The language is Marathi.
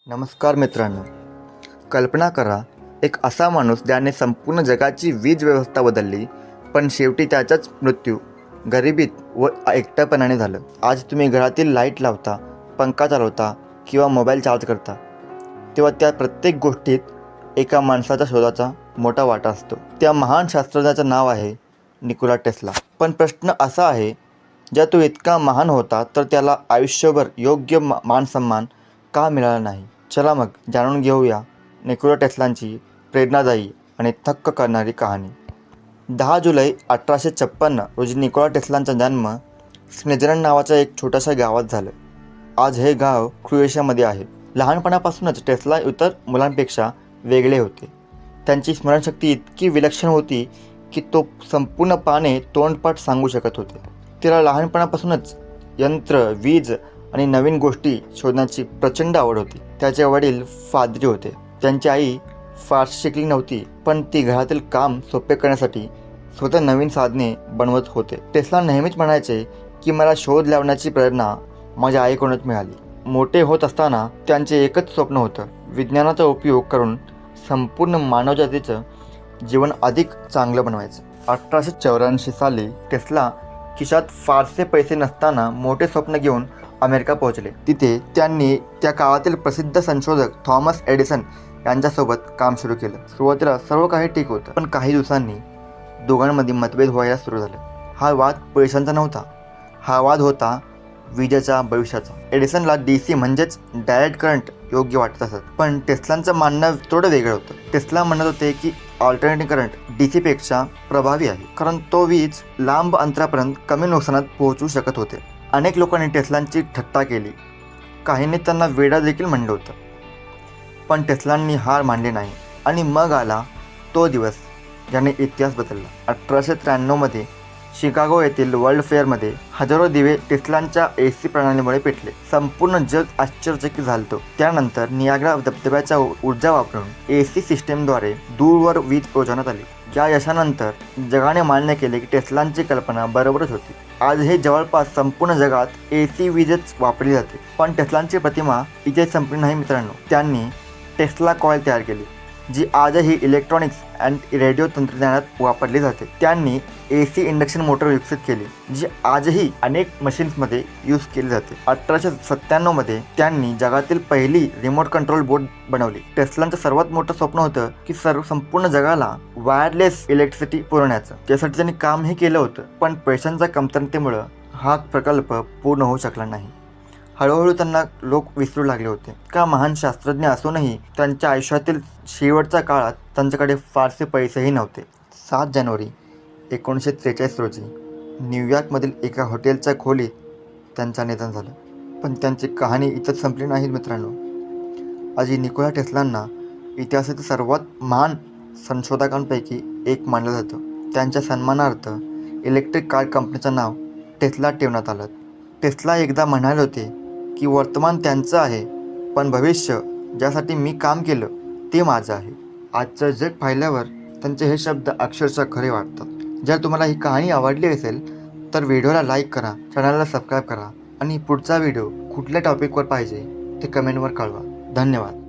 नमस्कार मित्रांनो, कल्पना करा एक असा माणूस ज्याने संपूर्ण जगाची वीज व्यवस्था बदलली, पण शेवटी त्याचाच मृत्यू गरिबीत व एकटेपणाने झालं. आज तुम्ही घरातील लाईट लावता, पंखा चालवता किंवा मोबाईल चार्ज करता, तेव्हा त्या प्रत्येक गोष्टीत एका माणसाच्या शोधाचा मोठा वाटा असतो. त्या महान शास्त्रज्ञाचं नाव आहे निकोला टेस्ला. पण प्रश्न असा आहे, ज्या तो इतका महान होता तर त्याला आयुष्यभर योग्य मानसन्मान का मिळाला नाही? चला मग जाणून घेऊया निकोला टेस्लांची प्रेरणादायी आणि थक्क करणारी कहाणी. 10 जुलै 1856 रोजी निकोला टेस्लांचा जन्म स्नेजरन नावाच्या एक छोट्याशा गावात झालं. आज हे गाव क्रोएशियामध्ये आहे. लहानपणापासूनच टेस्ला इतर मुलांपेक्षा वेगळे होते. त्यांची स्मरणशक्ती इतकी विलक्षण होती की तो संपूर्णपणे तोंडपाठ सांगू शकत होते. तिला लहानपणापासूनच यंत्र, वीज आणि नवीन गोष्टी शोधण्याची प्रचंड आवड होती. त्याचे वडील पाद्री होते. त्यांची आई फारशी शिकली नव्हती, पण ती घरातील काम सोपे करण्यासाठी स्वतः नवीन साधने बनवत होते. टेस्ला नेहमीच म्हणायचे की मला शोध लावण्याची प्रेरणा माझ्या आईकडूनच मिळाली. मोठे होत असताना त्यांचे एकच स्वप्न होतं, विज्ञानाचा उपयोग करून संपूर्ण मानवजातीचं जीवन अधिक चांगलं बनवायचं. 1884 साली टेस्ला खिशात फारसे पैसे नसताना मोठे स्वप्न घेऊन अमेरिका पोहोचले. तिथे त्यांनी त्या काळातील प्रसिद्ध संशोधक थॉमस एडिसन यांच्यासोबत काम सुरू केलं. सुरुवातीला सर्व काही ठीक होतं, पण काही दिवसांनी दोघांमध्ये मतभेद व्हायला सुरू झाले. हा वाद पैशांचा नव्हता, हा वाद होता विजेच्या भविष्याचा. एडिसनला DC म्हणजेच डायरेक्ट करंट योग्य वाटत असत, पण टेस्लांचं मानणं थोडं वेगळं होतं. टेस्ला म्हणत होते की अल्टरनेटिव्ह करंट DC पेक्षा प्रभावी आहे, कारण तो वीज लांब अंतरापर्यंत कमी नुकसानात पोहोचू शकत होते. अनेक लोकांनी टेस्लांची थट्टा केली, काहींनी त्यांना वेडा देखील म्हणलं होतं, पण टेस्लांनी हार मानली नाही. आणि मग आला तो दिवस ज्याने इतिहास बदलला. 1893 शिकागो येथील वर्ल्ड फेअरमध्ये हजारो दिवे टेस्लांच्या AC प्रणालीमुळे पेटले. संपूर्ण जग आश्चर्यचकित झालं. त्यानंतर नियाग्रा धबधब्याच्या ऊर्जा वापरून AC सिस्टीमद्वारे दूरवर वीज पोहोचवण्यात आली. या यशानंतर जगाने मान्य केले की टेस्लांची कल्पना बरोबरच होती. आज हे जवळपास संपूर्ण जगात AC वीजच वापरली जाते. पण टेस्लांची प्रतिमा इथे संपली नाही मित्रांनो. त्यांनी टेस्ला कॉईल तयार केली, जी आजही इलेक्ट्रॉनिक्स अँड रेडिओ तंत्रज्ञानात वापरली जाते. त्यांनी AC इंडक्शन मोटर विकसित केली, जी आजही अनेक मशीन्समध्ये यूज केली जाते. 1897 त्यांनी जगातील पहिली रिमोट कंट्रोल बोट बनवली. टेस्लांचं सर्वात मोठं स्वप्न होतं की संपूर्ण जगाला वायरलेस इलेक्ट्रिसिटी पुरवण्याचं. त्यासाठी त्यांनी कामही केलं होतं, पण पैशांच्या कमतरतेमुळं हा प्रकल्प पूर्ण होऊ शकला नाही. हळूहळू त्यांना लोक विसरू लागले होते. का महान शास्त्रज्ञ असूनही त्यांच्या आयुष्यातील शेवटच्या काळात त्यांच्याकडे फारसे पैसेही नव्हते. 7 जानेवारी 1943 रोजी न्यूयॉर्कमधील एका हॉटेलच्या खोलीत त्यांचं निधन झालं. पण त्यांची कहाणी इथंच संपली नाही मित्रांनो. आज निकोला टेस्लांना इतिहासातील सर्वात महान संशोधकांपैकी एक मानलं जातं. त्यांच्या सन्मानार्थ इलेक्ट्रिक कार कंपनीचं नाव टेस्ला ठेवण्यात आलं. टेस्ला एकदा म्हणाले होते की वर्तमान त्यांचं आहे, पण भविष्य ज्यासाठी मी काम केलं ते माझं आहे. आजचं जग पाहिल्यावर त्यांचे हे शब्द अक्षरशः खरे वाटतात. जर तुम्हाला ही कहाणी आवडली असेल तर व्हिडिओला लाईक करा, चॅनलला सबस्क्राईब करा आणि पुढचा व्हिडिओ कुठल्या टॉपिकवर पाहिजे ते कमेंटवर कळवा. धन्यवाद.